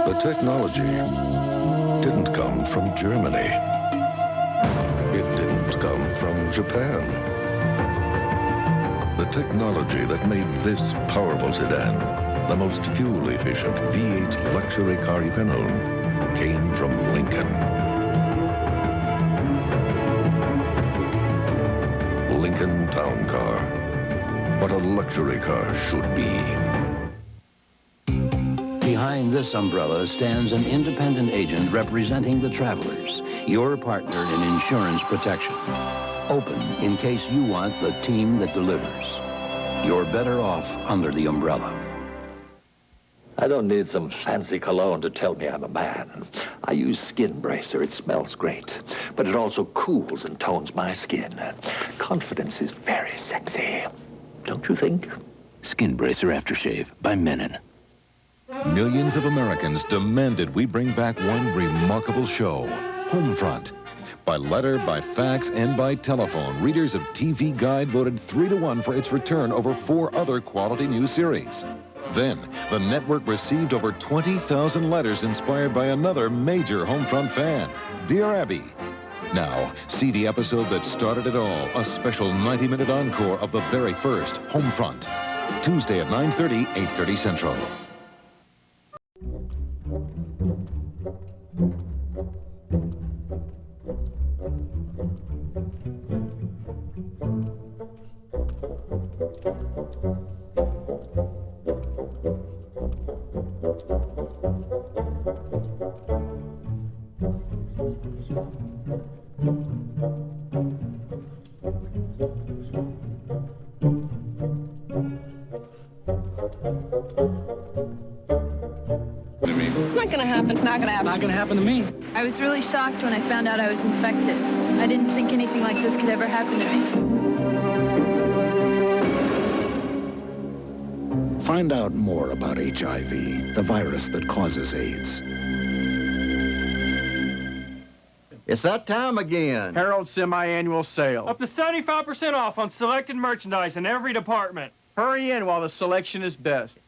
The technology didn't come from Germany. It didn't come from Japan. The technology that made this powerful sedan the most fuel-efficient V8 luxury car you can own came from Lincoln. Lincoln Town Car. What a luxury car should be. Behind this umbrella stands an independent agent representing the travelers, your partner in insurance protection. Open in case you want the team that delivers. You're better off under the umbrella. I don't need some fancy cologne to tell me I'm a man. I use Skin Bracer. It smells great, but it also cools and tones my skin. Confidence is very sexy, don't you think? Skin Bracer Aftershave by Menon. Millions of Americans demanded we bring back one remarkable show, Homefront. By letter, by fax, and by telephone, readers of TV Guide voted 3-1 for its return over 4 other quality new series. Then, the network received over 20,000 letters inspired by another major Homefront fan, Dear Abby. Now, see the episode that started it all, a special 90-minute encore of the very first Homefront. Tuesday at 9:30, 8:30 Central. Not gonna happen. It's not gonna happen. Not gonna happen to me. I was really shocked when I found out I was infected. I didn't think anything like this could ever happen to me. Find out more about HIV, the virus that causes AIDS. It's that time again. Harold's semi-annual sale. Up to 75% off on selected merchandise in every department. Hurry in while the selection is best.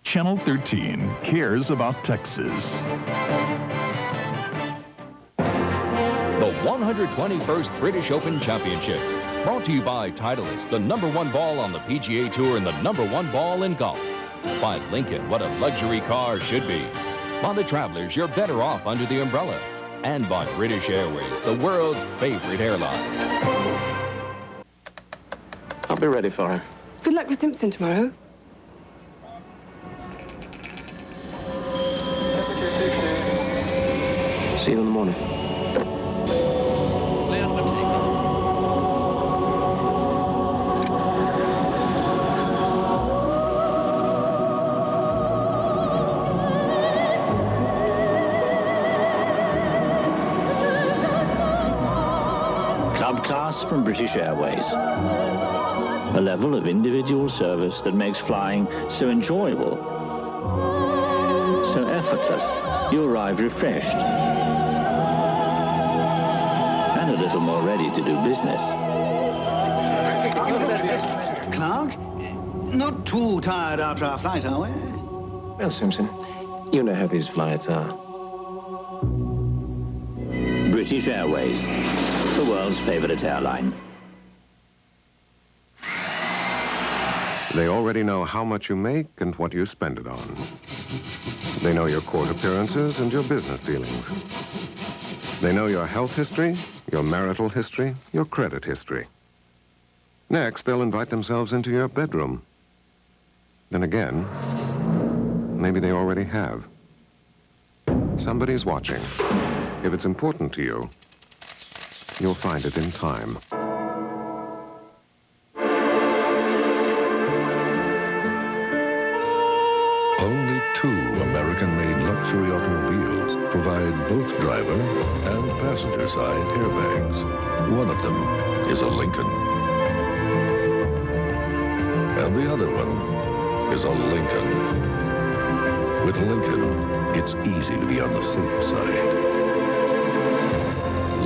Channel 13 cares about Texas. The 121st British Open Championship. Brought to you by Titleist, the #1 ball on the PGA Tour and the #1 ball in golf. By Lincoln, what a luxury car should be. By the Travelers, you're better off under the umbrella. And by British Airways, the world's favorite airline. I'll be ready for her. Good luck with Simpson tomorrow. See you in the morning. Club class from British Airways. A level of individual service that makes flying so enjoyable, so effortless. You arrive refreshed and a little more ready to do business. Clark, not too tired after our flight, are we? Well, Simpson, you know how these flights are. British Airways, the world's favorite airline. They already know how much you make and what you spend it on. They know your court appearances and your business dealings. They know your health history, your marital history, your credit history. Next, they'll invite themselves into your bedroom. Then again, maybe they already have. Somebody's watching. If it's important to you, you'll find it in time. Only 2 American-made luxury automobiles provide both driver and passenger side airbags. One of them is a Lincoln. And the other one is a Lincoln. With Lincoln, it's easy to be on the safe side.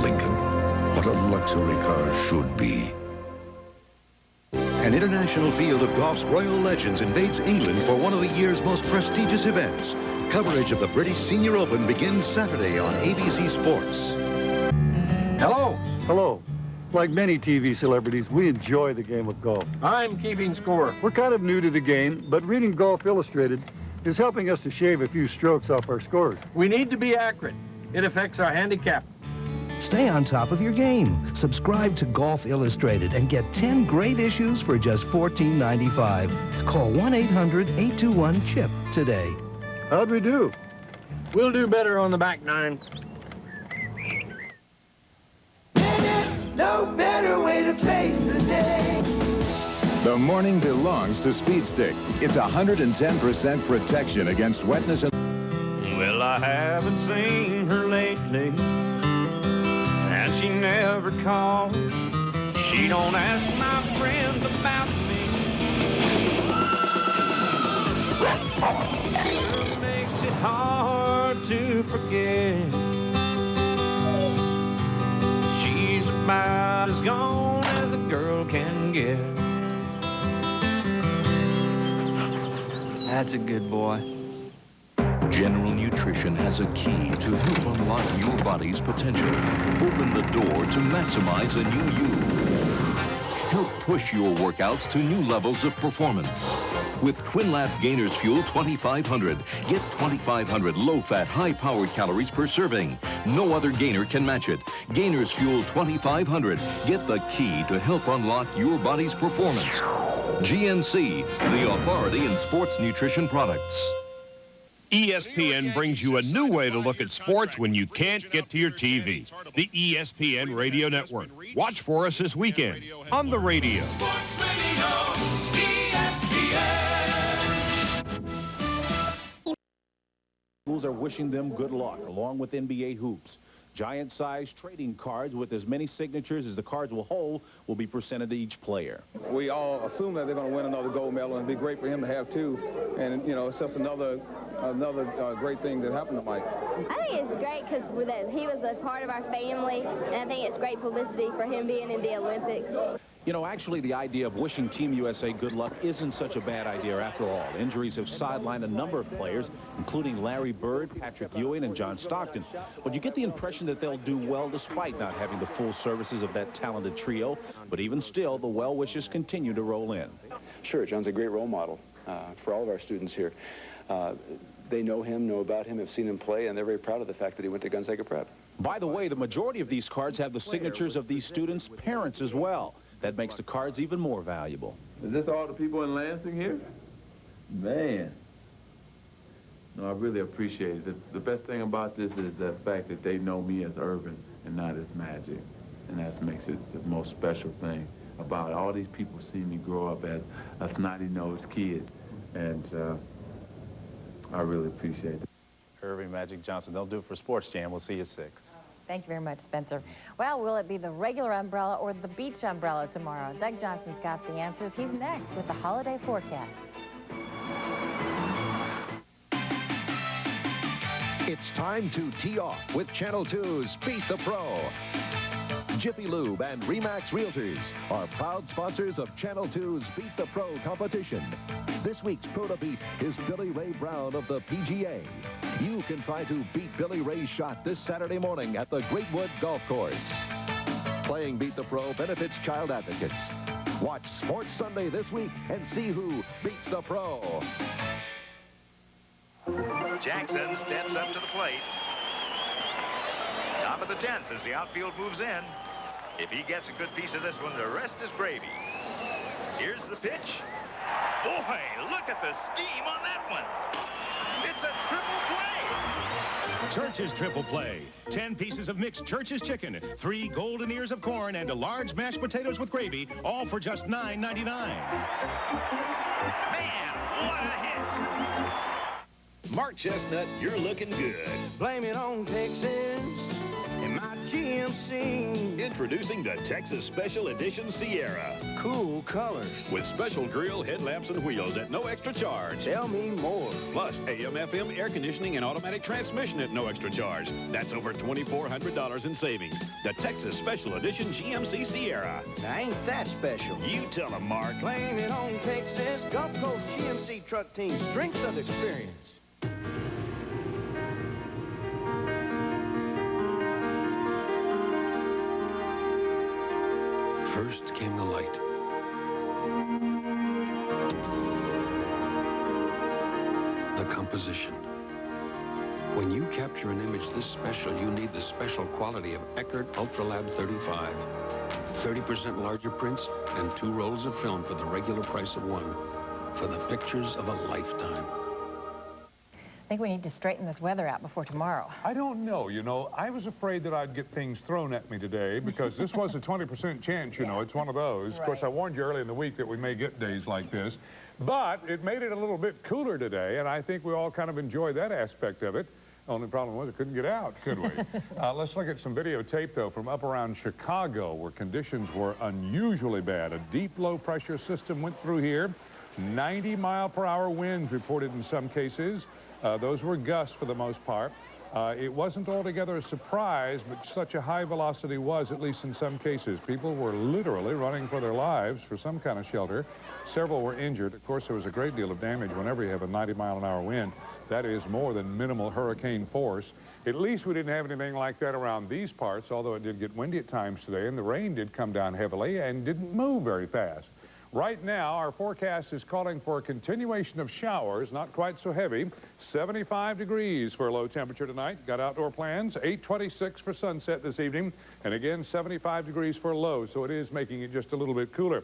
Lincoln, what a luxury car should be. An international field of golf's royal legends invades England for one of the year's most prestigious events. Coverage of the British Senior Open begins Saturday on ABC Sports. Hello. Hello. Like many TV celebrities, we enjoy the game of golf. I'm keeping score. We're kind of new to the game, but reading Golf Illustrated is helping us to shave a few strokes off our scores. We need to be accurate. It affects our handicap. Stay on top of your game. Subscribe to Golf Illustrated and get 10 great issues for just $14.95. Call 1-800-821-CHIP today. How'd we do? We'll do better on the back nine. No better way to face the day. The morning belongs to Speed Stick. It's 110% protection against wetness and... Well, I haven't seen her lately, and she never calls. She don't ask my friends about me. It makes it hard to forget. She's about as gone as a girl can get. That's a good boy. General Nutrition has a key to help unlock your body's potential. Open the door to maximize a new you. Help push your workouts to new levels of performance. With Twin Lab Gainers Fuel 2500, get 2,500 low-fat, high-powered calories per serving. No other gainer can match it. Gainers Fuel 2500. Get the key to help unlock your body's performance. GNC, the authority in sports nutrition products. ESPN brings you a new way to look at sports when you can't get to your TV. The ESPN Radio Network. Watch for us this weekend on the radio. Sports Radio, ESPN. Schools are wishing them good luck, along with NBA hoops. Giant-sized trading cards with as many signatures as the cards will hold will be presented to each player. We all assume that they're going to win another gold medal, and it'd be great for him to have two. And, you know, it's just another great thing that happened to Mike. I think it's great because he was a part of our family, and I think it's great publicity for him being in the Olympics. You know, actually, the idea of wishing Team USA good luck isn't such a bad idea after all. Injuries have sidelined a number of players, including Larry Bird, Patrick Ewing, and John Stockton. But you get the impression that they'll do well despite not having the full services of that talented trio. But even still, the well wishes continue to roll in. Sure, John's a great role model for all of our students here. They know him, know about him, have seen him play, and they're very proud of the fact that he went to Gonzaga Prep. By the way, the majority of these cards have the signatures of these students' parents as well. That makes the cards even more valuable. Is this all the people in Lansing here? Man. No, I really appreciate it. The best thing about this is the fact that they know me as Urban and not as Magic. And that makes it the most special thing about it. All these people see me grow up as a snotty-nosed kid. And I really appreciate it. Irving Magic Johnson, they'll do it for Sports Jam. We'll see you at 6. Thank you very much, Spencer. Well, will it be the regular umbrella or the beach umbrella tomorrow? Doug Johnson's got the answers. He's next with the holiday forecast. It's time to tee off with Channel 2's Beat the Pro. Jiffy Lube and Remax Realtors are proud sponsors of Channel 2's Beat the Pro competition. This week's Pro to Beat is Billy Ray Brown of the PGA. You can try to beat Billy Ray's shot this Saturday morning at the Greatwood Golf Course. Playing Beat the Pro benefits child advocates. Watch Sports Sunday this week and see who beats the pro. Jackson steps up to the plate. Top of the 10th as the outfield moves in. If he gets a good piece of this one, the rest is gravy. Here's the pitch. Boy, look at the steam on that one. It's a triple play. Church's Triple Play. 10 pieces of mixed Church's chicken, 3 golden ears of corn, and a large mashed potatoes with gravy, all for just $9.99. Man, what a hit. Mark Chestnut, you're looking good. Blame it on Texas and my GMC. Introducing the Texas Special Edition Sierra. Cool colors. With special grill, headlamps, and wheels at no extra charge. Tell me more. Plus, AM/FM air conditioning and automatic transmission at no extra charge. That's over $2,400 in savings. The Texas Special Edition GMC Sierra. Now, ain't that special? You tell them, Mark. Blame it on on Texas, Gulf Coast GMC truck team, strength of experience. came the light. The composition. When you capture an image this special, you need the special quality of Eckert Ultralab 35. 30% larger prints and 2 rolls of film for the regular price of 1. For the pictures of a lifetime. I think we need to straighten this weather out before tomorrow. I don't know. You know, I was afraid that I'd get things thrown at me today because this was a 20% chance, you know. It's one of those. Right. Of course, I warned you early in the week that we may get days like this. But it made it a little bit cooler today, and I think we all kind of enjoyed that aspect of it. Only problem was it couldn't get out, could we? Let's look at some videotape, though, from up around Chicago, where conditions were unusually bad. A deep low-pressure system went through here. 90-mile-per-hour winds reported in some cases. Those were gusts for the most part. It wasn't altogether a surprise, but such a high velocity was, at least in some cases. People were literally running for their lives for some kind of shelter. Several were injured. Of course, there was a great deal of damage whenever you have a 90-mile-an-hour wind. That is more than minimal hurricane force. At least we didn't have anything like that around these parts, although it did get windy at times today, and the rain did come down heavily and didn't move very fast. Right now, our forecast is calling for a continuation of showers, not quite so heavy. 75 degrees for a low temperature tonight. Got outdoor plans. 8:26 for sunset this evening. And again, 75 degrees for a low, so it is making it just a little bit cooler.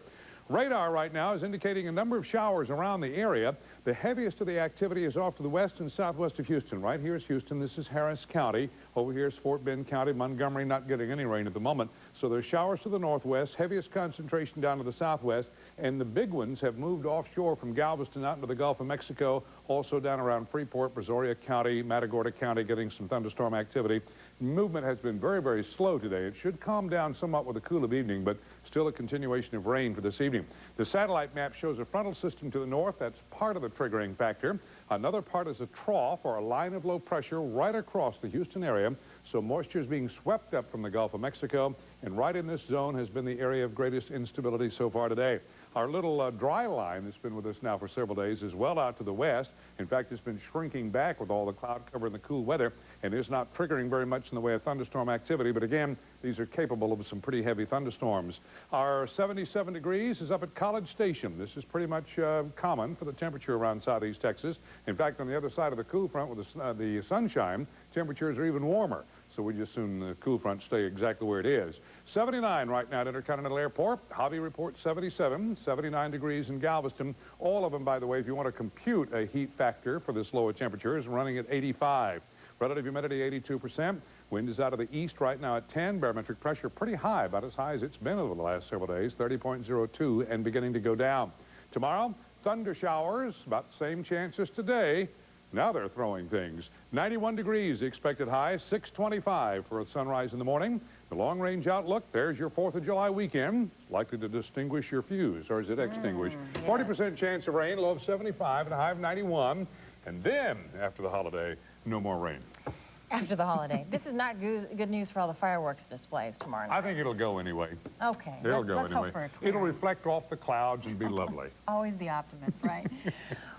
Radar right now is indicating a number of showers around the area. The heaviest of the activity is off to the west and southwest of Houston. Right here is Houston. This is Harris County. Over here is Fort Bend County. Montgomery not getting any rain at the moment. So there's showers to the northwest, heaviest concentration down to the southwest, and the big ones have moved offshore from Galveston out into the Gulf of Mexico, also down around Freeport, Brazoria County, Matagorda County, getting some thunderstorm activity. Movement has been very, very slow today. It should calm down somewhat with the cool of evening, but still a continuation of rain for this evening. The satellite map shows a frontal system to the north. That's part of the triggering factor. Another part is a trough or a line of low pressure right across the Houston area. So moisture is being swept up from the Gulf of Mexico, and right in this zone has been the area of greatest instability so far today. Our little dry line that's been with us now for several days is well out to the west. In fact, it's been shrinking back with all the cloud cover and the cool weather, and is not triggering very much in the way of thunderstorm activity. But again, these are capable of some pretty heavy thunderstorms. Our 77 degrees is up at College Station. This is pretty much common for the temperature around southeast Texas. In fact, on the other side of the cool front with the sunshine, temperatures are even warmer. So we just assume the cool front stay exactly where it is. 79 right now at Intercontinental Airport. Hobby report 77, 79 degrees in Galveston. All of them, by the way, if you want to compute a heat factor for this lower temperature, is running at 85. Relative humidity 82%. Wind is out of the east right now at 10. Barometric pressure pretty high, about as high as it's been over the last several days, 30.02, and beginning to go down. Tomorrow, thunder showers, about the same chance as today. Now they're throwing things. 91 degrees, the expected high, 625 for a sunrise in the morning. The long-range outlook, there's your 4th of July weekend. Likely to distinguish your fuse, or is it extinguished? 40% chance of rain, low of 75 and a high of 91. And then, after the holiday, no more rain. After the holiday. This is not good news for all the fireworks displays tomorrow night. I think it'll go anyway. Okay. It'll go let's anyway. Hope for a clear. It'll reflect off the clouds and be lovely. Always the optimist, right?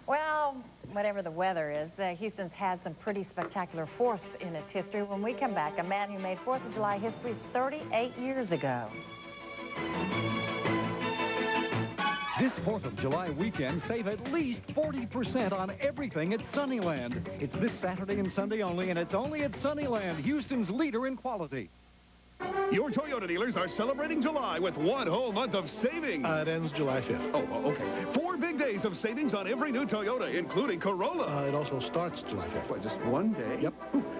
Well, whatever the weather is, Houston's had some pretty spectacular 4ths in its history. When we come back, a man who made 4th of July history 38 years ago. This 4th of July weekend, save at least 40% on everything at Sunnyland. It's this Saturday and Sunday only, and it's only at Sunnyland, Houston's leader in quality. Your Toyota dealers are celebrating July with one whole month of savings. It ends July 5th. Oh, okay. 4 big days of savings on every new Toyota, including Corolla. It also starts July 5th. What, just one day? Yep.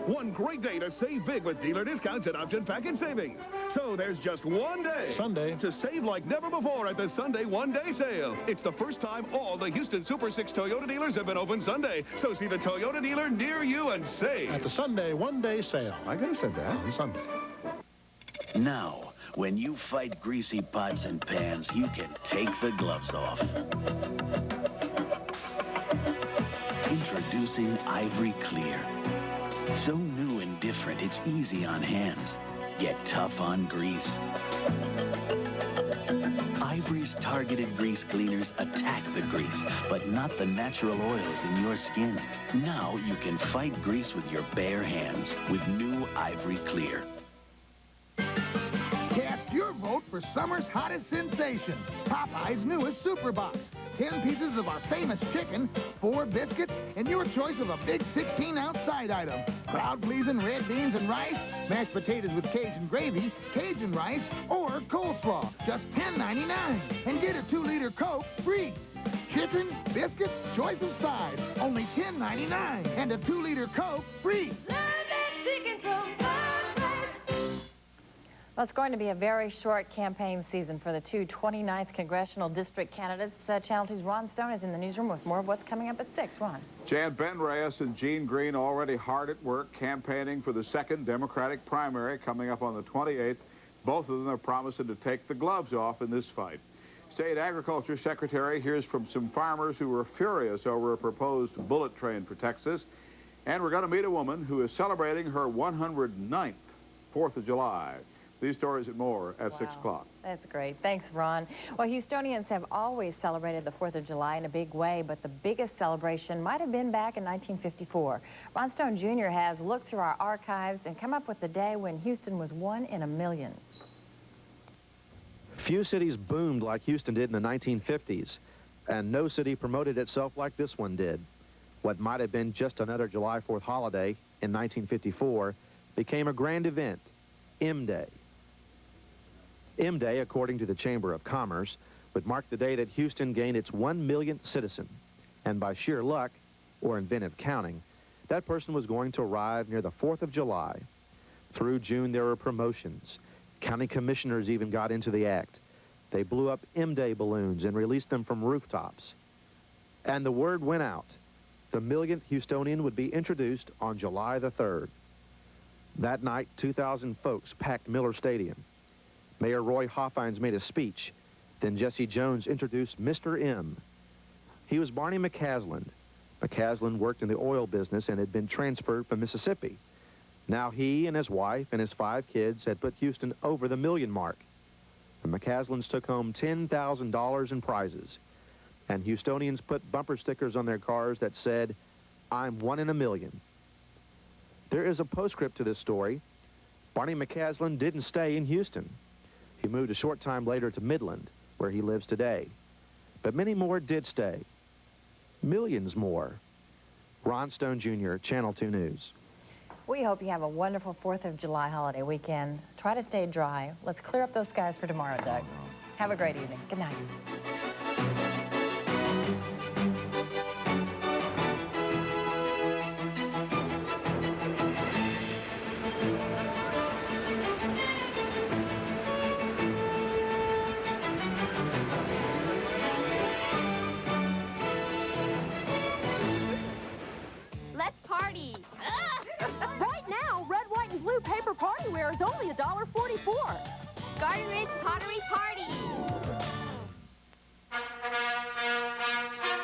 One great day to save big with dealer discounts and option package savings. So there's just one day. Sunday. To save like never before at the Sunday one-day sale. It's the first time all the Houston Super 6 Toyota dealers have been open Sunday. So see the Toyota dealer near you and save. At the Sunday one-day sale. I could have said that. On Sunday. Now, when you fight greasy pots and pans, you can take the gloves off. Introducing Ivory Clear. So new and different, it's easy on hands, yet tough on grease. Ivory's targeted grease cleaners attack the grease, but not the natural oils in your skin. Now you can fight grease with your bare hands with new Ivory Clear. Cast your vote for summer's hottest sensation, Popeye's newest Super Box. 10 pieces of our famous chicken, 4 biscuits, and your choice of a big 16-ounce side item. Crowd-pleasing red beans and rice, mashed potatoes with Cajun gravy, Cajun rice, or coleslaw. Just $10.99. And get a 2-liter Coke free. Chicken, biscuits, choice of size. Only $10.99. And a 2-liter Coke free. Well, it's going to be a very short campaign season for the two 29th congressional district candidates. Channel 2's Ron Stone is in the newsroom with more of what's coming up at 6. Ron. Jan, Ben Reyes and Gene Green already hard at work campaigning for the 2nd Democratic primary coming up on the 28th. Both of them are promising to take the gloves off in this fight. State Agriculture Secretary hears from some farmers who were furious over a proposed bullet train for Texas. And we're going to meet a woman who is celebrating her 109th 4th of July. These stories and more at 6 o'clock. That's great. Thanks, Ron. Well, Houstonians have always celebrated the 4th of July in a big way, but the biggest celebration might have been back in 1954. Ron Stone Jr. has looked through our archives and come up with the day when Houston was 1 in a million. Few cities boomed like Houston did in the 1950s, and no city promoted itself like this one did. What might have been just another July 4th holiday in 1954 became a grand event, M-Day. M-Day, according to the Chamber of Commerce, would mark the day that Houston gained its 1 millionth citizen. And by sheer luck, or inventive counting, that person was going to arrive near the 4th of July. Through June, there were promotions. County commissioners even got into the act. They blew up M-Day balloons and released them from rooftops. And the word went out. The millionth Houstonian would be introduced on July the 3rd. That night, 2,000 folks packed Miller Stadium. Mayor Roy Hoffines made a speech. Then Jesse Jones introduced Mr. M. He was Barney McCaslin. McCaslin worked in the oil business and had been transferred from Mississippi. Now he and his wife and his 5 kids had put Houston over the million mark. The McCaslins took home $10,000 in prizes. And Houstonians put bumper stickers on their cars that said, "I'm 1 in a million." There is a postscript to this story. Barney McCaslin didn't stay in Houston. He moved a short time later to Midland, where he lives today. But many more did stay. Millions more. Ron Stone Jr., Channel 2 News. We hope you have a wonderful 4th of July holiday weekend. Try to stay dry. Let's clear up those skies for tomorrow, Doug. Have a great evening. Good night. Right now, red, white, and blue paper party wear is only $1.44. Garden Ridge Pottery Party.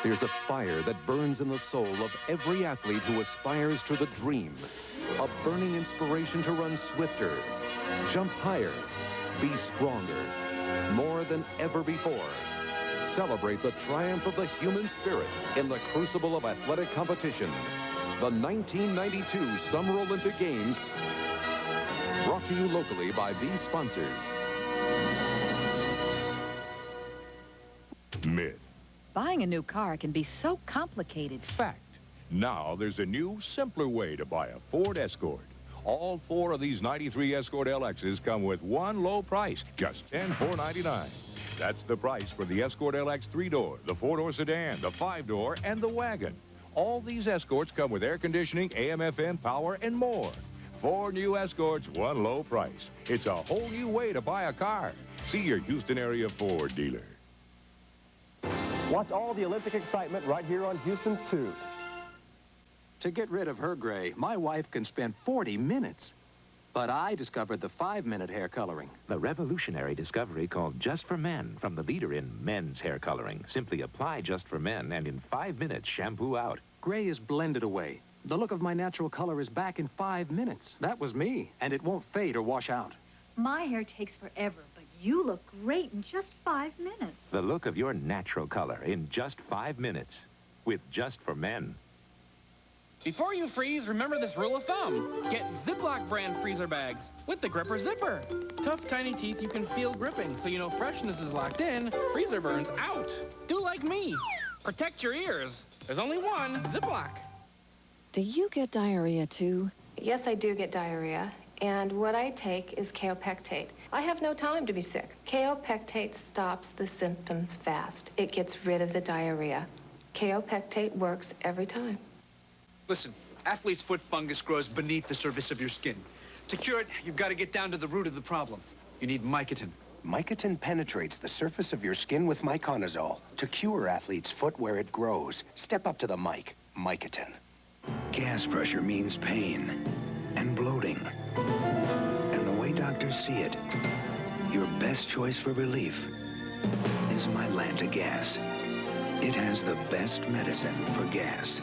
There's a fire that burns in the soul of every athlete who aspires to the dream. A burning inspiration to run swifter, jump higher, be stronger, more than ever before. Celebrate the triumph of the human spirit in the crucible of athletic competition. The 1992 Summer Olympic Games, brought to you locally by these sponsors. Myth. Buying a new car can be so complicated. Fact. Now there's a new, simpler way to buy a Ford Escort. All 4 of these 93 Escort LXs come with one low price, just $10,499. That's the price for the Escort LX 3-door, the 4-door sedan, the 5-door, and the wagon. All these Escorts come with air conditioning, AM/FM power, and more. 4 new Escorts, one low price. It's a whole new way to buy a car. See your Houston area Ford dealer. Watch all the Olympic excitement right here on Houston's 2. To get rid of her gray, my wife can spend 40 minutes. But I discovered the 5-minute hair coloring. The revolutionary discovery called Just for Men from the leader in men's hair coloring. Simply apply Just for Men and in 5 minutes shampoo out. Gray is blended away. The look of my natural color is back in 5 minutes. That was me, and it won't fade or wash out. My hair takes forever, but you look great in just 5 minutes. The look of your natural color in just 5 minutes with Just for Men. Before you freeze, remember this rule of thumb. Get Ziploc brand freezer bags with the gripper zipper. Tough, tiny teeth you can feel gripping, so you know freshness is locked in, freezer burns out. Do like me. Protect your ears. There's only one Ziploc. Do you get diarrhea too? Yes, I do get diarrhea, and what I take is kaopectate. I have no time to be sick. Kaopectate stops the symptoms fast. It gets rid of the diarrhea. Kaopectate works every time. Listen, athlete's foot fungus grows beneath the surface of your skin. To cure it, you've got to get down to the root of the problem. You need Mycotin. Mycotin penetrates the surface of your skin with miconazole to cure athlete's foot where it grows. Step up to the mic. Mycotin. Gas pressure means pain and bloating. And the way doctors see it, your best choice for relief is Mylanta Gas. It has the best medicine for gas.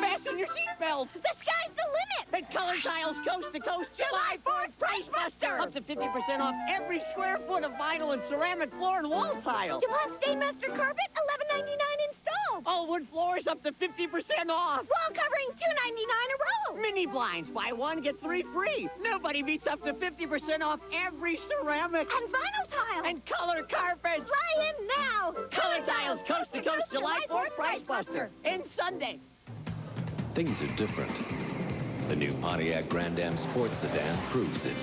Fasten your seatbelts. The sky's the limit. At Color Tiles Coast to Coast July 4th Price Buster. Up to 50% off every square foot of vinyl and ceramic floor and wall tile. DuPont Stainmaster Carpet, $11.99 installed. All wood floors up to 50% off. Wall covering, $2.99 a row. Mini blinds, buy one, get 3 free. Nobody beats up to 50% off every ceramic and vinyl tile. And color carpets. Fly in now. Color Tiles Coast to Coast July 4th Price Buster. Ends Sunday. Things are different. The new Pontiac Grand Am Sports Sedan proves it.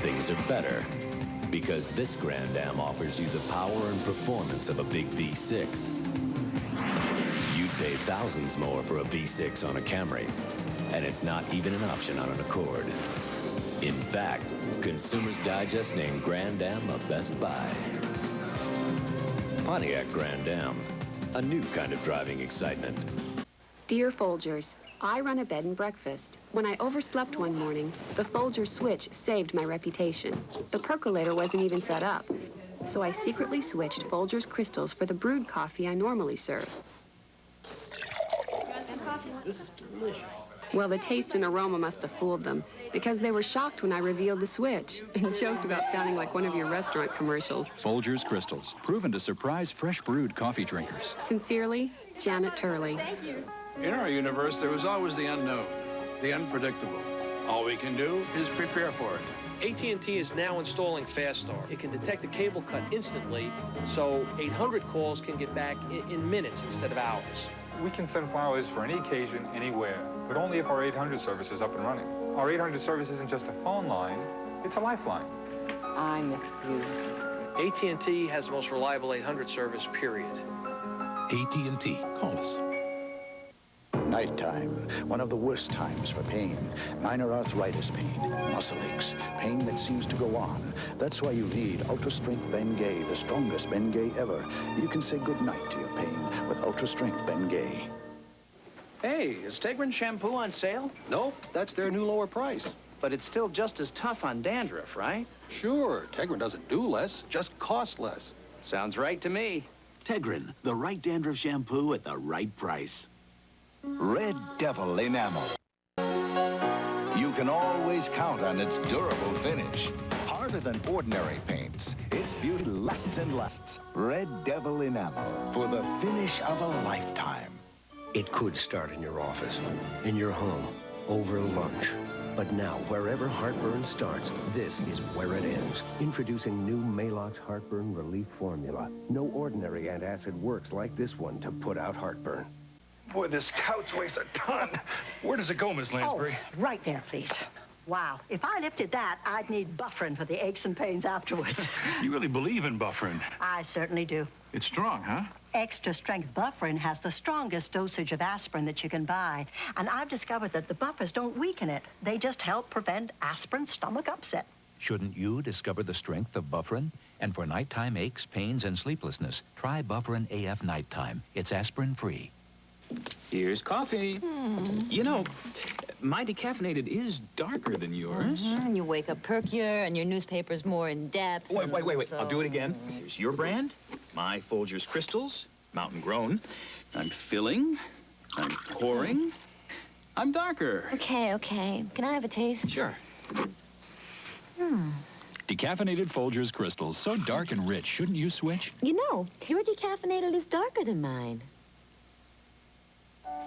Things are better because this Grand Am offers you the power and performance of a big V6. You'd pay thousands more for a V6 on a Camry, and it's not even an option on an Accord. In fact, Consumers Digest named Grand Am a Best Buy. Pontiac Grand Am, a new kind of driving excitement. Dear Folgers, I run a bed and breakfast. When I overslept one morning, the Folgers switch saved my reputation. The percolator wasn't even set up, so I secretly switched Folgers Crystals for the brewed coffee I normally serve. This is delicious. Well, the taste and aroma must have fooled them, because they were shocked when I revealed the switch and joked about sounding like one of your restaurant commercials. Folgers Crystals, proven to surprise fresh brewed coffee drinkers. Sincerely, Janet Turley. Thank you. In our universe, there was always the unknown, the unpredictable. All we can do is prepare for it. AT&T is now installing Fast Start. It can detect a cable cut instantly, so 800 calls can get back in minutes instead of hours. We can send flowers for any occasion, anywhere, but only if our 800 service is up and running. Our 800 service isn't just a phone line, it's a lifeline. I miss you. AT&T has the most reliable 800 service, period. AT&T. Call us. Nighttime, one of the worst times for pain. Minor arthritis pain, muscle aches, pain that seems to go on. That's why you need Ultra Strength Bengay, the strongest Bengay ever. You can say goodnight to your pain with Ultra Strength Bengay. Hey, is Tegrin shampoo on sale? Nope, that's their new lower price. But it's still just as tough on dandruff, right? Sure, Tegrin doesn't do less, just costs less. Sounds right to me. Tegrin, the right dandruff shampoo at the right price. Red Devil Enamel. You can always count on its durable finish. Harder than ordinary paints, its beauty lasts and lasts. Red Devil Enamel for the finish of a lifetime. It could start in your office, in your home, over lunch. But now, wherever heartburn starts, this is where it ends. Introducing new Maalox Heartburn Relief Formula. No ordinary antacid works like this one to put out heartburn. Boy, this couch weighs a ton. Where does it go, Miss Lansbury? Oh, right there, please. Wow, if I lifted that, I'd need Bufferin for the aches and pains afterwards. You really believe in Bufferin? I certainly do. It's strong, huh? Extra strength Bufferin has the strongest dosage of aspirin that you can buy. And I've discovered that the buffers don't weaken it. They just help prevent aspirin stomach upset. Shouldn't you discover the strength of Bufferin? And for nighttime aches, pains, and sleeplessness, try Bufferin AF Nighttime. It's aspirin-free. Here's coffee. You know, my decaffeinated is darker than yours. And you wake up perkier, and your newspaper's more in-depth. Wait. So... I'll do it again. Here's your brand, my Folgers Crystals, mountain grown. I'm filling, I'm pouring, I'm darker. Okay. Can I have a taste? Sure. Decaffeinated Folgers Crystals, so dark and rich. Shouldn't you switch? You know, your decaffeinated is darker than mine.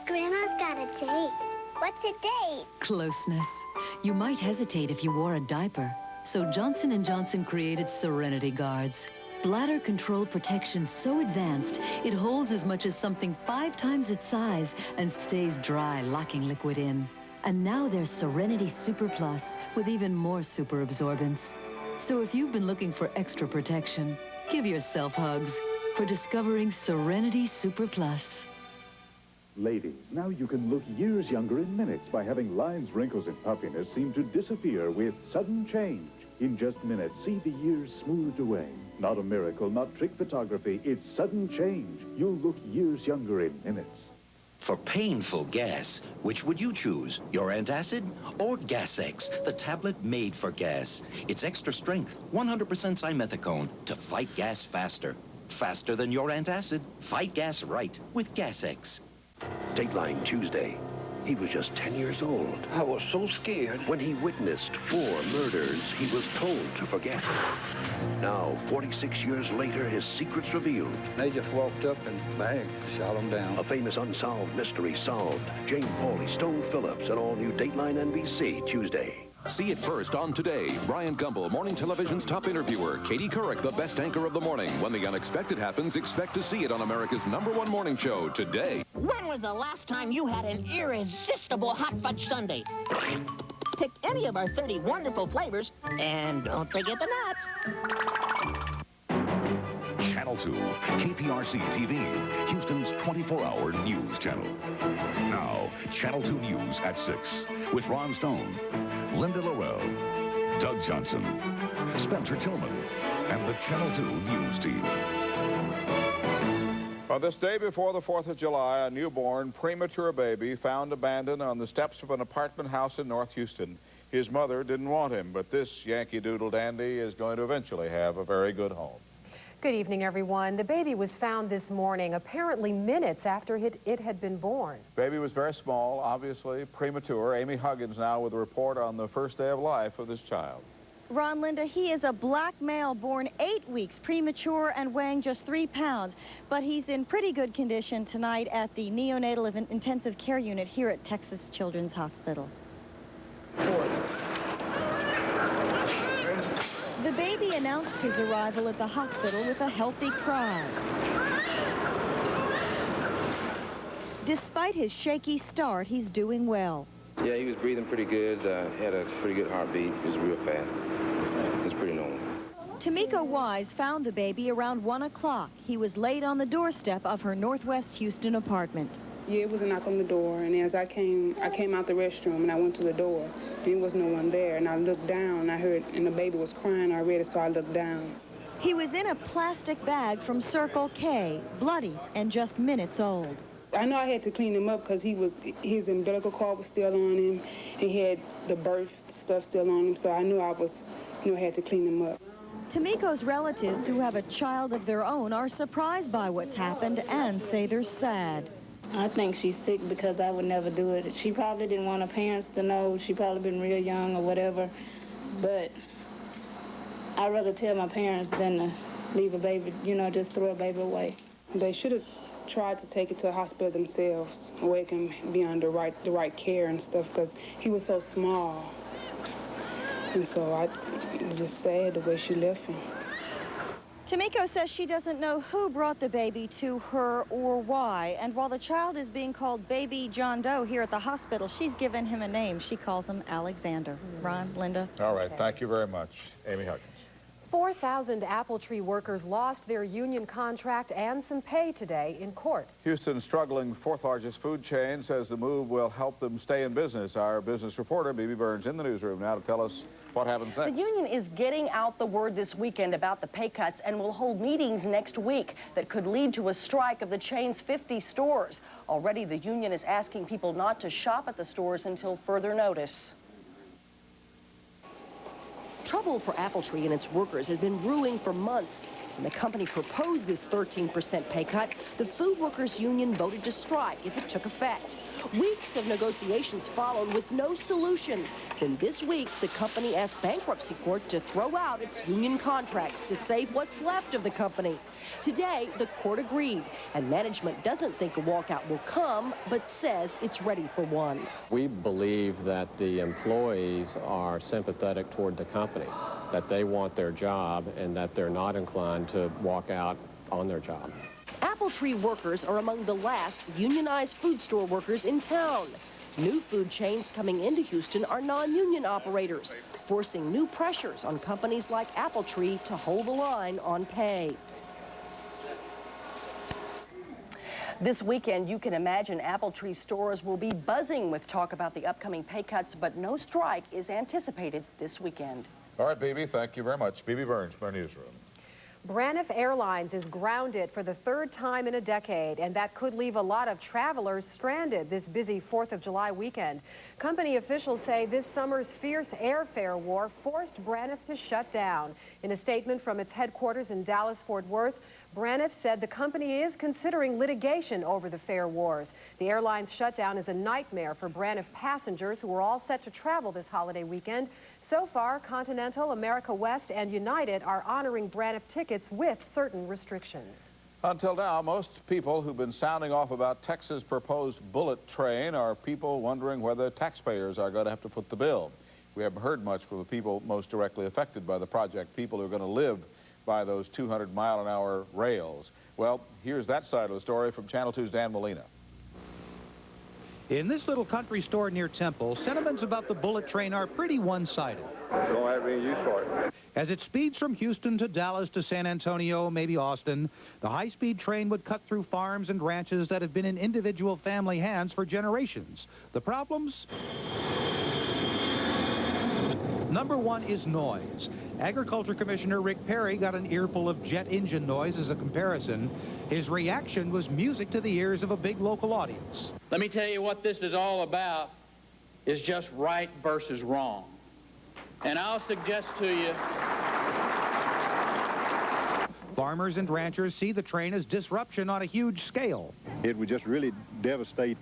Grandma's got a date. What's a date? Closeness. You might hesitate if you wore a diaper. So Johnson & Johnson created Serenity Guards. Bladder control protection so advanced, it holds as much as something 5 times its size and stays dry, locking liquid in. And now there's Serenity Super Plus with even more super absorbance. So if you've been looking for extra protection, give yourself hugs for discovering Serenity Super Plus. Ladies, now you can look years younger in minutes by having lines, wrinkles, and puffiness seem to disappear with sudden change. In just minutes, see the years smoothed away. Not a miracle, not trick photography, it's sudden change. You'll look years younger in minutes. For painful gas, which would you choose? Your antacid or Gas-X, the tablet made for gas? It's extra strength, 100% simethicone to fight gas faster. Faster than your antacid. Fight gas right with Gas-X. Dateline Tuesday. He was just 10 years old. I was so scared. When he witnessed 4 murders, he was told to forget. Now, 46 years later, his secret's revealed. They just walked up and bang, shot him down. A famous unsolved mystery solved. Jane Pauley, Stone Phillips, and all new Dateline NBC Tuesday. See it first on Today. Brian Gumbel, morning television's top interviewer. Katie Couric, the best anchor of the morning. When the unexpected happens, expect to see it on America's #1 morning show, Today. When was the last time you had an irresistible hot fudge sundae? Pick any of our 30 wonderful flavors, and don't forget the nuts. Channel 2, KPRC TV, Houston's 24-hour news channel. Now, Channel 2 News at 6 with Ron Stone, Linda Laurel, Doug Johnson, Spencer Tillman, and the Channel 2 News team. On this day before the 4th of July, a newborn premature baby found abandoned on the steps of an apartment house in North Houston. His mother didn't want him, but this Yankee Doodle dandy is going to eventually have a very good home. Good evening, everyone. The baby was found this morning, apparently minutes after it had been born. Baby was very small, obviously premature. Amy Huggins now with a report on the first day of life of this child. Ron, Linda, he is a black male born 8 weeks premature and weighing just 3 pounds. But he's in pretty good condition tonight at the neonatal intensive care unit here at Texas Children's Hospital. The baby announced his arrival at the hospital with a healthy cry. Despite his shaky start, he's doing well. Yeah, he was breathing pretty good, had a pretty good heartbeat. It was real fast. It was pretty normal. Tamika Wise found the baby around 1 o'clock. He was laid on the doorstep of her Northwest Houston apartment. Yeah, it was a knock on the door, and as I came out the restroom, and I went to the door, and there was no one there, and I looked down, and I heard, and the baby was crying already, so I looked down. He was in a plastic bag from Circle K, bloody and just minutes old. I know I had to clean him up because his umbilical cord was still on him, and he had the birth stuff still on him, so I knew I had to clean him up. Tamiko's relatives who have a child of their own are surprised by what's happened and say they're sad. I think she's sick because I would never do it. She probably didn't want her parents to know. She probably been real young or whatever. But I'd rather tell my parents than to leave a baby, you know, just throw a baby away. They should have tried to take it to the hospital themselves, where it can be under the right care and stuff, because he was so small. And so it's just sad the way she left him. Tamiko says she doesn't know who brought the baby to her or why. And while the child is being called Baby John Doe here at the hospital, she's given him a name. She calls him Alexander. Ron, Linda? All right. Thank you very much, Amy Huggins. 4,000 apple tree workers lost their union contract and some pay today in court. Houston's struggling 4th largest food chain says the move will help them stay in business. Our business reporter, Bibi Burns, in the newsroom now to tell us what happens next. The union is getting out the word this weekend about the pay cuts and will hold meetings next week that could lead to a strike of the chain's 50 stores. Already, the union is asking people not to shop at the stores until further notice. Trouble for Apple Tree and its workers has been brewing for months. When the company proposed this 13% pay cut, the Food Workers Union voted to strike if it took effect. Weeks of negotiations followed with no solution. Then this week, the company asked bankruptcy court to throw out its union contracts to save what's left of the company. Today, the court agreed, and management doesn't think a walkout will come, but says it's ready for one. We believe that the employees are sympathetic toward the company, that they want their job and that they're not inclined to walk out on their job. Apple Tree workers are among the last unionized food store workers in town. New food chains coming into Houston are non-union operators, forcing new pressures on companies like Apple Tree to hold the line on pay. This weekend, you can imagine Apple Tree stores will be buzzing with talk about the upcoming pay cuts, but no strike is anticipated this weekend. All right, Bibi, thank you very much. Bibi Burns from our newsroom. Braniff Airlines is grounded for the third time in a decade, and that could leave a lot of travelers stranded this busy 4th of July weekend. Company officials say this summer's fierce airfare war forced Braniff to shut down. In a statement from its headquarters in Dallas-Fort Worth, Braniff said the company is considering litigation over the fare wars. The airline's shutdown is a nightmare for Braniff passengers who were all set to travel this holiday weekend. So far, Continental, America West, and United are honoring Braniff tickets with certain restrictions. Until now, most people who've been sounding off about Texas' proposed bullet train are people wondering whether taxpayers are going to have to foot the bill. We haven't heard much from the people most directly affected by the project, people who are going to live by those 200-mile-an-hour rails. Well, here's that side of the story from Channel 2's Dan Molina. In this little country store near Temple, sentiments about the bullet train are pretty one-sided. Don't have any use for it. As it speeds from Houston to Dallas to San Antonio, maybe Austin, the high-speed train would cut through farms and ranches that have been in individual family hands for generations. The problems? Number one is noise. Agriculture Commissioner Rick Perry got an earful of jet engine noise as a comparison. His reaction was music to the ears of a big local audience. Let me tell you what this is all about is just right versus wrong. And I'll suggest to you... Farmers and ranchers see the train as disruption on a huge scale. It would just really devastate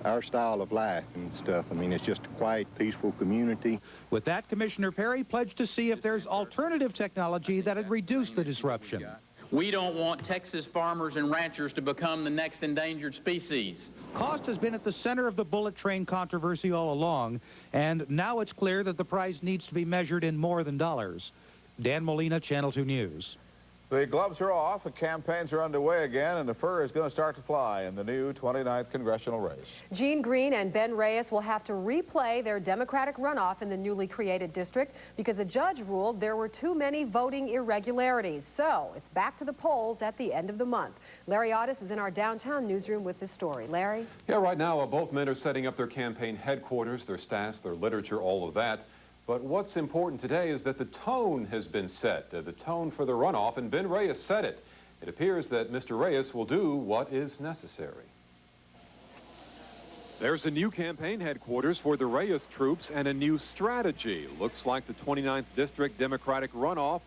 our style of life and stuff. I mean, it's just a quiet, peaceful community. With that, Commissioner Perry pledged to see if there's alternative technology that would reduce the disruption. We don't want Texas farmers and ranchers to become the next endangered species. Cost has been at the center of the bullet train controversy all along, and now it's clear that the price needs to be measured in more than dollars. Dan Molina, Channel 2 News. The gloves are off, the campaigns are underway again, and the fur is going to start to fly in the new 29th congressional race. Gene Green and Ben Reyes will have to replay their Democratic runoff in the newly created district because a judge ruled there were too many voting irregularities. So it's back to the polls at the end of the month. Larry Otis is in our downtown newsroom with this story. Larry? Yeah, right now, both men are setting up their campaign headquarters, their staffs, their literature, all of that. But what's important today is that the tone has been set, the tone for the runoff, and Ben Reyes said it. It appears that Mr. Reyes will do what is necessary. There's a new campaign headquarters for the Reyes troops and a new strategy. Looks like the 29th District Democratic runoff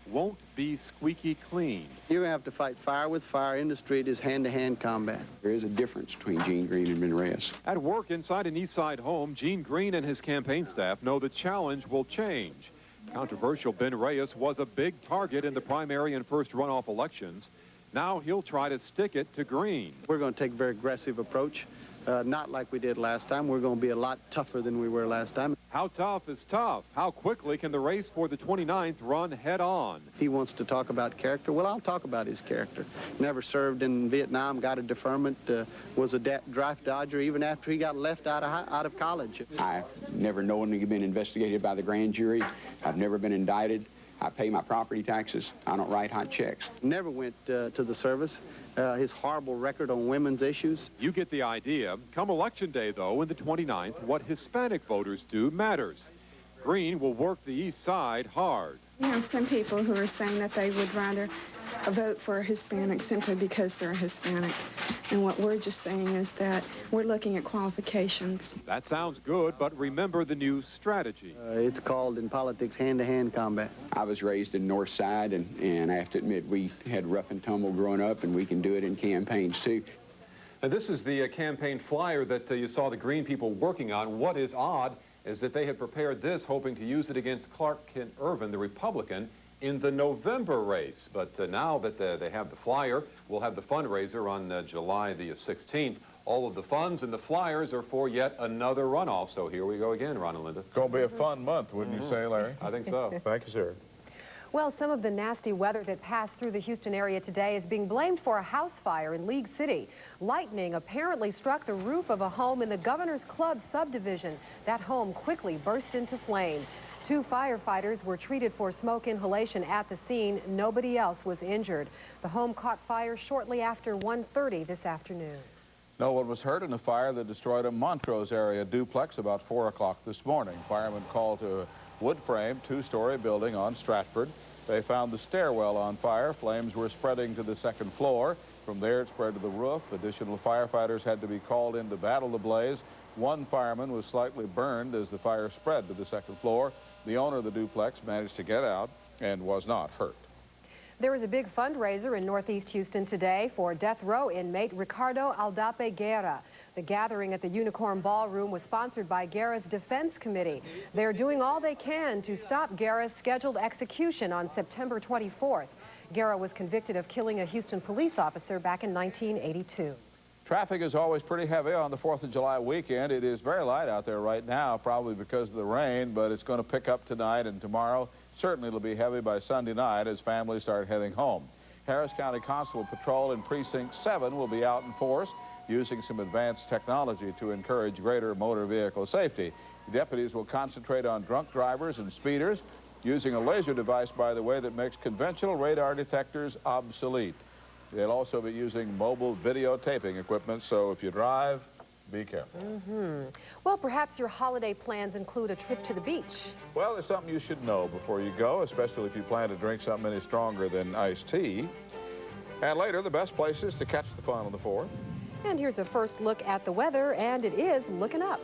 won't be squeaky clean. You're going to have to fight fire with fire. In the street is hand-to-hand combat. There is a difference between Gene Green and Ben Reyes. At work inside an East Side home, Gene Green and his campaign staff know the challenge will change. Controversial Ben Reyes was a big target in the primary and first runoff elections. Now he'll try to stick it to Green. We're going to take a very aggressive approach. Not like we did last time. We're going to be a lot tougher than we were last time. How tough is tough? How quickly can the race for the 29th run head on? He wants to talk about character. Well, I'll talk about his character. Never served in Vietnam, got a deferment, was a draft dodger even after he got left out of college. I've never knowingly been investigated by the grand jury. I've never been indicted. I pay my property taxes. I don't write hot checks. Never went to the service. His horrible record on women's issues. You get the idea. Come Election Day, though, in the 29th, what Hispanic voters do matters. Green will work the East Side hard. We have some people who are saying that they would rather a vote for a Hispanic simply because they're a Hispanic. And what we're just saying is that we're looking at qualifications. That sounds good, but remember the new strategy. It's called in politics hand-to-hand combat. I was raised in North Side, and I have to admit we had rough and tumble growing up, and we can do it in campaigns too. And this is the campaign flyer that you saw the Green people working on. What is odd is that they had prepared this hoping to use it against Clark Kent Irvin, the Republican, in the November race. But now that they have the flyer, we'll have the fundraiser on July the 16th. All of the funds and the flyers are for yet another runoff. So here we go again, Ron and Linda. It's going to be a fun month, wouldn't you say, Larry? I think so. Thank you, sir. Well, some of the nasty weather that passed through the Houston area today is being blamed for a house fire in League City. Lightning apparently struck the roof of a home in the Governor's Club subdivision. That home quickly burst into flames. 2 firefighters were treated for smoke inhalation at the scene. Nobody else was injured. The home caught fire shortly after 1:30 this afternoon. No one was hurt in a fire that destroyed a Montrose area duplex about 4 o'clock this morning. Firemen called to a wood-frame 2-story building on Stratford. They found the stairwell on fire. Flames were spreading to the 2nd floor. From there, it spread to the roof. Additional firefighters had to be called in to battle the blaze. 1 fireman was slightly burned as the fire spread to the 2nd floor. The owner of the duplex managed to get out and was not hurt. There was a big fundraiser in Northeast Houston today for death row inmate Ricardo Aldape Guerra. The gathering at the Unicorn Ballroom was sponsored by Guerra's Defense Committee. They're doing all they can to stop Guerra's scheduled execution on September 24th. Guerra was convicted of killing a Houston police officer back in 1982. Traffic is always pretty heavy on the 4th of July weekend. It is very light out there right now, probably because of the rain, but it's going to pick up tonight and tomorrow. Certainly it'll be heavy by Sunday night as families start heading home. Harris County Constable Patrol in Precinct 7 will be out in force, using some advanced technology to encourage greater motor vehicle safety. The deputies will concentrate on drunk drivers and speeders, using a laser device, by the way, that makes conventional radar detectors obsolete. They'll also be using mobile videotaping equipment, so if you drive, be careful. Well, perhaps your holiday plans include a trip to the beach. Well, there's something you should know before you go, especially if you plan to drink something any stronger than iced tea. And later, the best places to catch the fun on the 4th. And here's a first look at the weather, and it is looking up.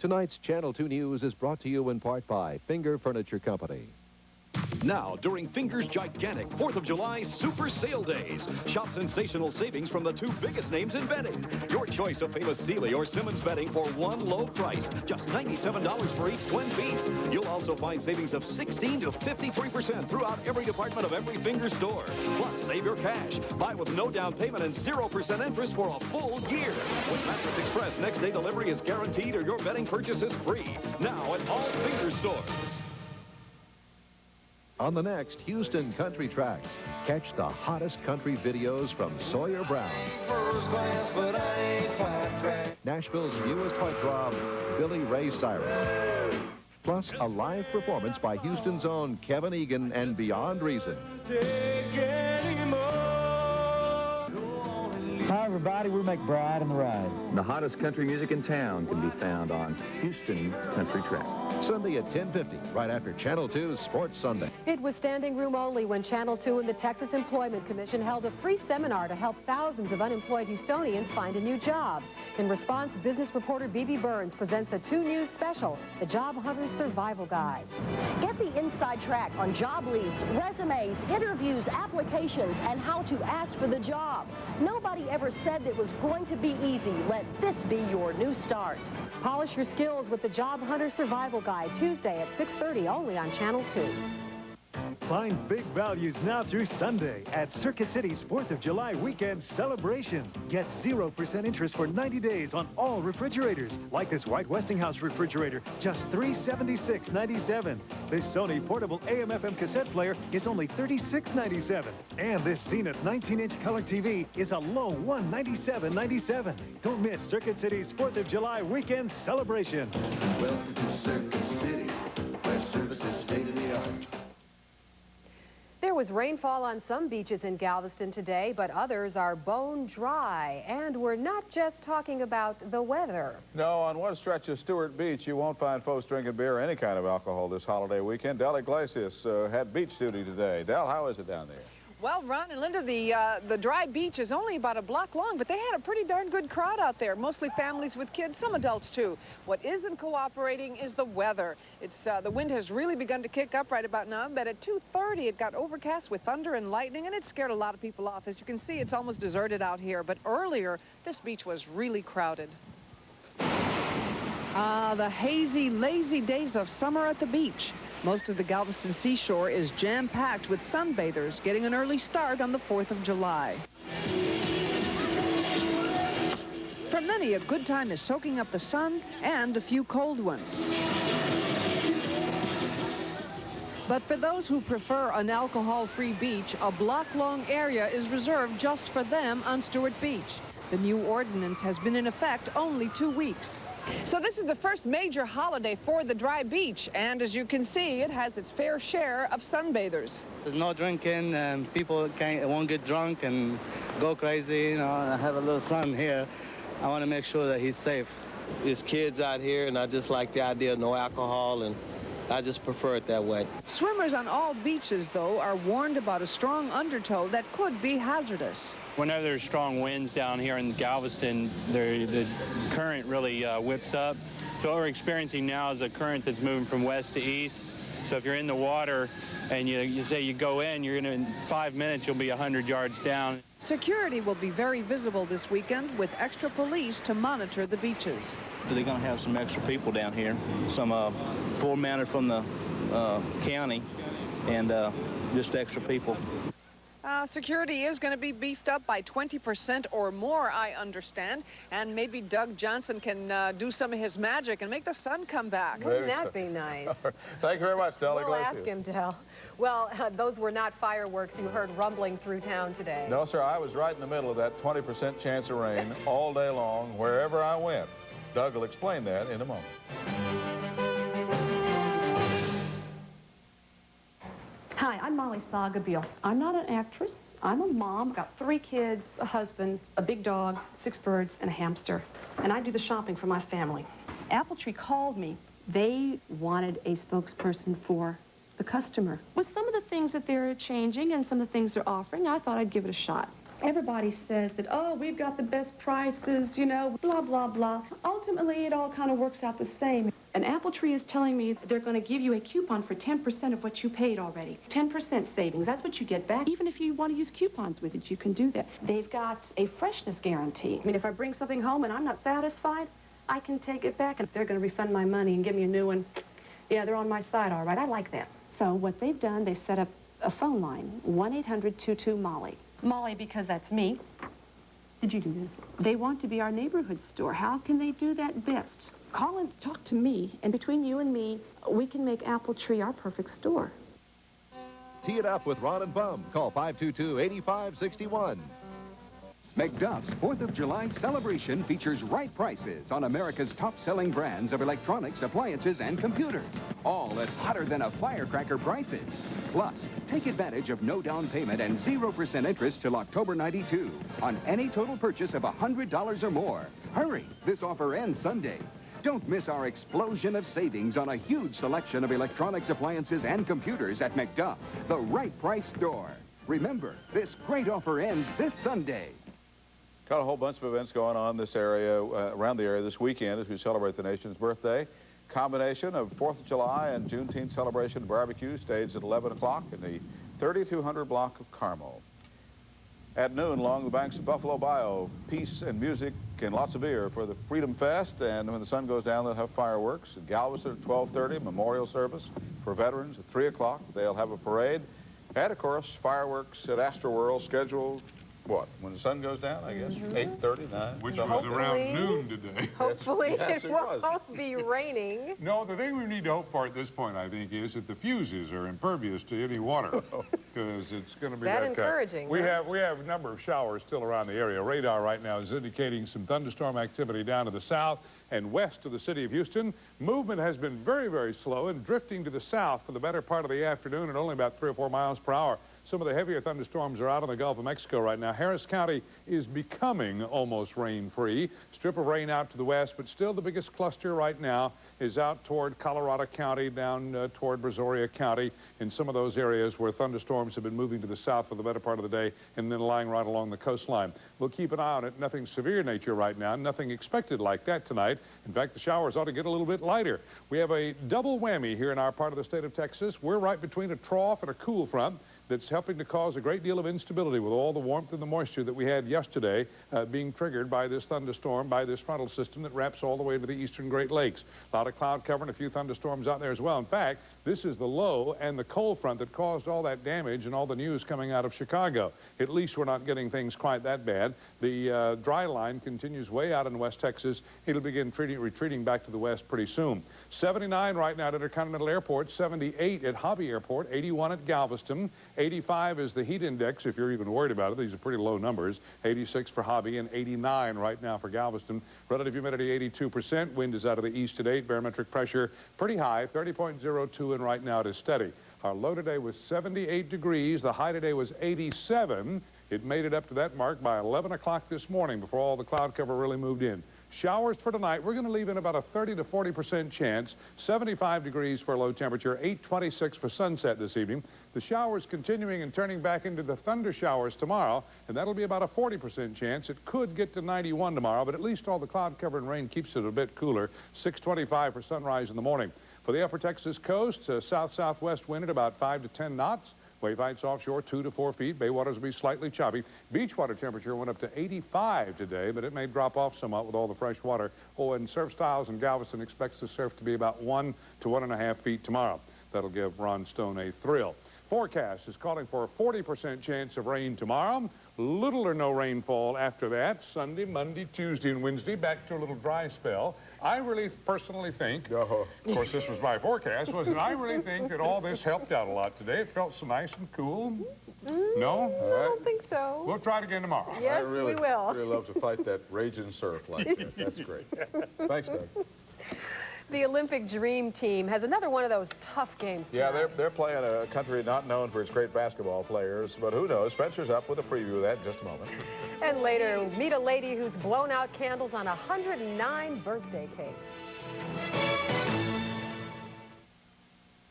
Tonight's Channel 2 News is brought to you in part by Finger Furniture Company. Now, during Finger's gigantic 4th of July Super Sale Days, shop sensational savings from the 2 biggest names in bedding. Your choice of famous Sealy or Simmons bedding for one low price, just $97 for each twin piece. You'll also find savings of 16 to 53% throughout every department of every Finger store. Plus, save your cash. Buy with no down payment and 0% interest for a full year. With Mattress Express, next day delivery is guaranteed or your bedding purchase is free. Now at all Finger stores. On the next Houston Country Tracks, catch the hottest country videos from Sawyer Brown. First class, but I ain't quite track. Nashville's newest heartthrob, Billy Ray Cyrus. Plus, a live performance by Houston's own Kevin Egan and Beyond Reason. Hi, everybody. We're McBride and the Ride. The hottest country music in town can be found on Houston Country Tracks. Sunday at 10:50, right after Channel 2's Sports Sunday. It was standing room only when Channel 2 and the Texas Employment Commission held a free seminar to help thousands of unemployed Houstonians find a new job. In response, business reporter B.B. Burns presents a 2 News special, The Job Hunter's Survival Guide. Get the inside track on job leads, resumes, interviews, applications, and how to ask for the job. Nobody ever said it was going to be easy. Let this be your new start. Polish your skills with the Job Hunter's Survival Guide, Tuesday at 6:30, only on Channel 2. Find big values now through Sunday at Circuit City's 4th of July weekend celebration. Get 0% interest for 90 days on all refrigerators, like this white Westinghouse refrigerator, just $376.97. This Sony portable AM/FM cassette player is only $36.97. And this Zenith 19-inch color TV is a low $197.97. Don't miss Circuit City's 4th of July weekend celebration. Welcome to Circuit City, where service is state of the art. There was was rainfall on some beaches in Galveston today, but others are bone dry. And we're not just talking about the weather. No, on one stretch of Stewart Beach, you won't find folks drinking beer or any kind of alcohol this holiday weekend. Del Iglesias had beach duty today. Del, how is it down there? Well, Ron and Linda, the dry beach is only about a block long, but they had a pretty darn good crowd out there, mostly families with kids, some adults too. What isn't cooperating is the weather. The wind has really begun to kick up right about now, but at 2:30 it got overcast with thunder and lightning, and it scared a lot of people off. As you can see, it's almost deserted out here, but earlier this beach was really crowded. The hazy, lazy days of summer at the beach. Most of the Galveston seashore is jam-packed with sunbathers getting an early start on the 4th of July. For many, a good time is soaking up the sun and a few cold ones. But for those who prefer an alcohol-free beach, a block-long area is reserved just for them on Stewart Beach. The new ordinance has been in effect only 2 weeks. So this is the first major holiday for the dry beach, and as you can see, it has its fair share of sunbathers. There's no drinking, and people won't get drunk and go crazy. You know, I have a little son here. I want to make sure that he's safe. There's kids out here, and I just like the idea of no alcohol, and I just prefer it that way. Swimmers on all beaches, though, are warned about a strong undertow that could be hazardous. Whenever there's strong winds down here in Galveston, the current really whips up. So what we're experiencing now is a current that's moving from west to east. So if you're in the water and you say you go in, in 5 minutes you'll be 100 yards down. Security will be very visible this weekend with extra police to monitor the beaches. They're going to have some extra people down here, some foremen from the county, and just extra people. Security is going to be beefed up by 20% or more, I understand. And maybe Doug Johnson can do some of his magic and make the sun come back. Wouldn't that be nice? Thank you very much, Del We'll Iglesias. ask him, Del. Well, those were not fireworks you heard rumbling through town today. No, sir, I was right in the middle of that 20% chance of rain all day long, wherever I went. Doug will explain that in a moment. Hi, I'm Molly Sagabiel. I'm not an actress. I'm a mom. I've got 3 kids, a husband, a big dog, 6 birds, and a hamster. And I do the shopping for my family. Appletree called me. They wanted a spokesperson for the customer. With some of the things that they're changing and some of the things they're offering, I thought I'd give it a shot. Everybody says that, oh, we've got the best prices, you know, blah, blah, blah. Ultimately, it all kind of works out the same. And Appletree is telling me they're going to give you a coupon for 10% of what you paid already. 10% savings, that's what you get back. Even if you want to use coupons with it, you can do that. They've got a freshness guarantee. I mean, if I bring something home and I'm not satisfied, I can take it back. And if they're going to refund my money and give me a new one, yeah, they're on my side, all right. I like that. So what they've done, they've set up a phone line, 1-800-22-MOLLY. Molly, because that's me. Did you do this? They want to be our neighborhood store. How can they do that best? Call and talk to me, and between you and me, we can make Appletree our perfect store. Tee it up with Ron and Bum. Call 522-8561. McDuff's 4th of July celebration features right prices on America's top-selling brands of electronics, appliances, and computers. All at hotter-than-a-firecracker prices. Plus, take advantage of no down payment and 0% interest till October 92 on any total purchase of $100 or more. Hurry! This offer ends Sunday. Don't miss our explosion of savings on a huge selection of electronics, appliances, and computers at McDuff, the right price store. Remember, this great offer ends this Sunday. Got a whole bunch of events going on this area, around the area this weekend as we celebrate the nation's birthday. Combination of 4th of July and Juneteenth celebration barbecue staged at 11 o'clock in the 3200 block of Carmel. At noon, along the banks of Buffalo Bayou, peace and music and lots of beer for the Freedom Fest. And when the sun goes down, they'll have fireworks. At Galveston at 12:30, memorial service for veterans at 3 o'clock. They'll have a parade. And, of course, fireworks at Astroworld scheduled, what, when the sun goes down, I guess? 8:30, 9? Which was around noon today. Hopefully Yes, it was. won't be raining. No, the thing we need to hope for at this point, I think, is that the fuses are impervious to any water, because it's going to be That that encouraging, We huh? have a number of showers still around the area. Radar right now is indicating some thunderstorm activity down to the south and west of the city of Houston. Movement has been very, very slow and drifting to the south for the better part of the afternoon at only about 3 or 4 miles per hour. Some of the heavier thunderstorms are out in the Gulf of Mexico right now. Harris County is becoming almost rain-free. Strip of rain out to the west, but still the biggest cluster right now is out toward Colorado County, down toward Brazoria County, in some of those areas where thunderstorms have been moving to the south for the better part of the day and then lying right along the coastline. We'll keep an eye on it. Nothing severe nature right now, nothing expected like that tonight. In fact, the showers ought to get a little bit lighter. We have a double whammy here in our part of the state of Texas. We're right between a trough and a cool front that's helping to cause a great deal of instability with all the warmth and the moisture that we had yesterday being triggered by this thunderstorm, by this frontal system that wraps all the way to the eastern Great Lakes. A lot of cloud cover and a few thunderstorms out there as well. In fact, this is the low and the cold front that caused all that damage and all the news coming out of Chicago. At least we're not getting things quite that bad. The dry line continues way out in West Texas. It'll begin retreating back to the west pretty soon. 79 right now at Intercontinental Airport, 78 at Hobby Airport, 81 at Galveston, 85 is the heat index, if you're even worried about it. These are pretty low numbers. 86 for Hobby and 89 right now for Galveston. Relative humidity 82%. Wind is out of the east at 8. Barometric pressure pretty high, 30.02, and right now it is steady. Our low today was 78 degrees. The high today was 87. It made it up to that mark by 11 o'clock this morning before all the cloud cover really moved in. Showers for tonight, we're going to leave in about a 30 to 40% chance. 75 degrees for low temperature, 8:26 for sunset this evening. The showers continuing and turning back into the thunder showers tomorrow, and that'll be about a 40% chance. It could get to 91 tomorrow, but at least all the cloud cover and rain keeps it a bit cooler. 6:25 for sunrise in the morning. For the upper Texas coast, south-southwest wind at about 5 to 10 knots. Wave heights offshore 2 to 4 feet. Bay waters will be slightly choppy. Beach water temperature went up to 85 today, but it may drop off somewhat with all the fresh water. Oh, and surf styles in Galveston expects the surf to be about 1 to 1.5 feet tomorrow. That'll give Ron Stone a thrill. Forecast is calling for a 40% chance of rain tomorrow. Little or no rainfall after that. Sunday, Monday, Tuesday, and Wednesday, back to a little dry spell. I really personally think, of course this was my forecast, wasn't it? I really think that all this helped out a lot today. It felt so nice and cool. No? I don't think so. We'll try it again tomorrow. Yes, we will. I really love to fight that raging surf like that. That's great. Thanks, Doug. The Olympic Dream Team has another one of those tough games tonight. Yeah, they're playing a country not known for its great basketball players, but who knows? Spencer's up with a preview of that in just a moment. And later, meet a lady who's blown out candles on 109 birthday cakes.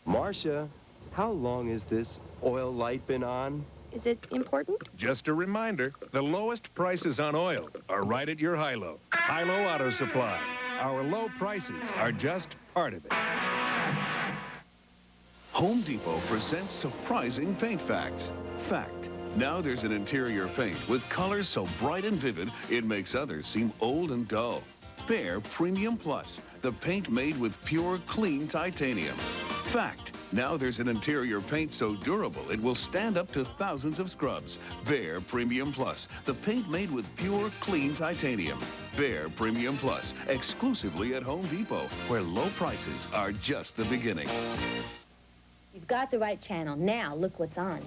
Marcia, how long has this oil light been on? Is it important? Just a reminder, the lowest prices on oil are right at your Hilo. Hilo Auto Supply. Our low prices are just part of it. Home Depot presents surprising paint facts. Fact. Now there's an interior paint with colors so bright and vivid, it makes others seem old and dull. Behr Premium Plus, the paint made with pure, clean titanium. Fact. Now there's an interior paint so durable, it will stand up to thousands of scrubs. Behr Premium Plus, the paint made with pure, clean titanium. Behr Premium Plus, exclusively at Home Depot, where low prices are just the beginning. You've got the right channel. Now look what's on.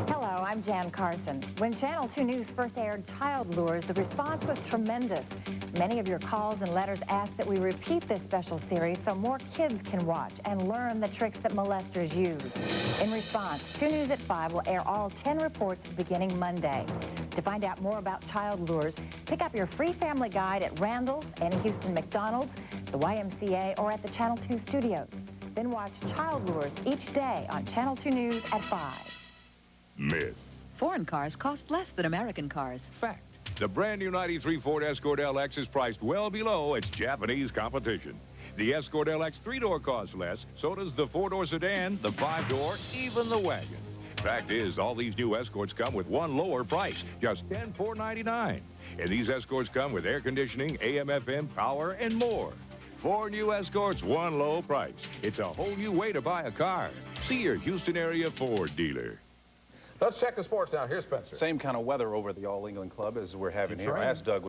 Hello, I'm Jan Carson. When Channel 2 News first aired Child Lures, the response was tremendous. Many of your calls and letters asked that we repeat this special series so more kids can watch and learn the tricks that molesters use. In response, 2 News at 5 will air all 10 reports beginning Monday. To find out more about Child Lures, pick up your free family guide at Randall's, any Houston McDonald's, the YMCA, or at the Channel 2 studios. Then watch Child Lures each day on Channel 2 News at 5. Myth. Foreign cars cost less than American cars. Fact. The brand new 93 Ford Escort LX is priced well below its Japanese competition. The Escort LX 3-door costs less, so does the 4-door sedan, the 5-door, even the wagon. Fact is, all these new Escorts come with one lower price, just $10,499. And these Escorts come with air conditioning, AM/FM, power, and more. 4 new Escorts, one low price. It's a whole new way to buy a car. See your Houston area Ford dealer. Let's check the sports now. Here's Spencer. Same kind of weather over the All England Club as we're having here. Right. I asked Doug.